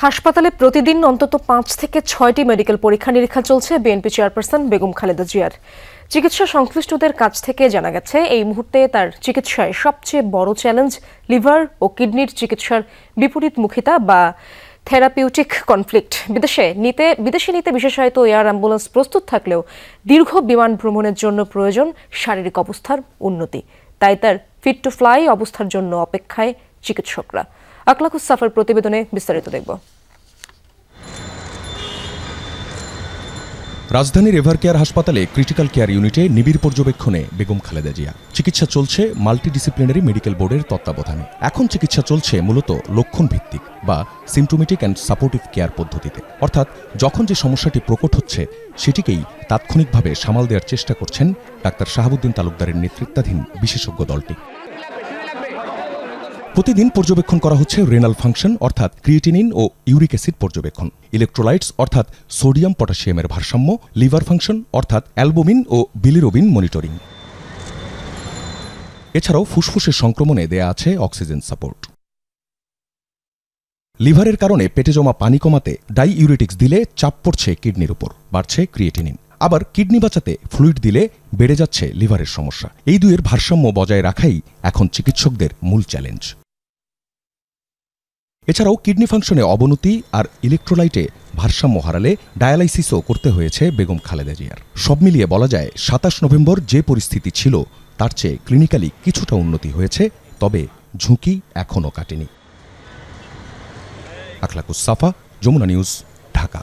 হাসপাতালে প্রতিদিন অন্তত ৫ থেকে ৬টি মেডিকেল পরীক্ষা নিরীক্ষা চলছে বিএনপি চেয়ারপারসন বেগম খালেদা জিয়ার। চিকিৎসা সংশ্লিষ্টদের কাছ থেকে জানা গেছে, এই মুহূর্তে তার চিকিৎসায় সবচেয়ে বড় চ্যালেঞ্জ লিভার ও কিডনির চিকিৎসার বিপরীতমুখিতা বা থেরাপিউটিক কনফ্লিক্ট। বিদেশে নিতে বিশেষায়িত এয়ার অ্যাম্বুলেন্স প্রস্তুত থাকলেও দীর্ঘ বিমান ভ্রমণের জন্য প্রয়োজন শারীরিক অবস্থার উন্নতি। তাই তার ফিট টু ফ্লাই অবস্থার জন্য অপেক্ষায় চিকিৎসকরা। আকলাকুস সাফার প্রতিবেদনে বিস্তারিত দেখব। রাজধানীর এভারকেয়ার হাসপাতালে ক্রিটিক্যাল কেয়ার ইউনিটে নিবিড় পর্যবেক্ষণে বেগম খালেদা জিয়া। চিকিৎসা চলছে মাল্টিডিসিপ্লিনারি মেডিকেল বোর্ডের তত্ত্বাবধানে। এখন চিকিৎসা চলছে মূলত লক্ষণ ভিত্তিক বা সিমটোমেটিক অ্যান্ড সাপোর্টিভ কেয়ার পদ্ধতিতে, অর্থাৎ যখন যে সমস্যাটি প্রকট হচ্ছে সেটিকেই তাৎক্ষণিকভাবে সামাল দেওয়ার চেষ্টা করছেন ডাক্তার শাহাবুদ্দিন তালুকদারের নেতৃত্বাধীন বিশেষজ্ঞ দলটি। প্রতিদিন পর্যবেক্ষণ করা হচ্ছে রেনাল ফাংশন অর্থাৎ ক্রিয়েটিনিন ও ইউরিক অ্যাসিড পর্যবেক্ষণ, ইলেকট্রোলাইটস অর্থাৎ সোডিয়াম পটাশিয়ামের ভারসাম্য, লিভার ফাংশন অর্থাৎ অ্যালবুমিন ও বিলিরুবিন মনিটরিং। এছাড়াও ফুসফুসের সংক্রমণে দেয়া আছে অক্সিজেন সাপোর্ট। লিভারের কারণে পেটে জমা পানি কমাতে ডাইইউরেটিক্স দিলে চাপ পড়ছে কিডনির উপর, বাড়ছে ক্রিয়েটিনিন। আবার কিডনি বাঁচাতে ফ্লুইড দিলে বেড়ে যাচ্ছে লিভারের সমস্যা। এই দুইয়ের ভারসাম্য বজায় রাখাই এখন চিকিৎসকদের মূল চ্যালেঞ্জ। এছাড়াও কিডনি ফাংশনে অবনতি আর ইলেকট্রোলাইটে ভারসাম্য হারালে ডায়ালাইসিসও করতে হয়েছে বেগম খালেদা জিয়ার। সব মিলিয়ে বলা যায় ২৭ নভেম্বর যে পরিস্থিতি ছিল তার চেয়ে ক্লিনিক্যালি কিছুটা উন্নতি হয়েছে, তবে ঝুঁকি এখনও কাটেনি। আকলাকুস সাফা, যমুনা নিউজ, ঢাকা।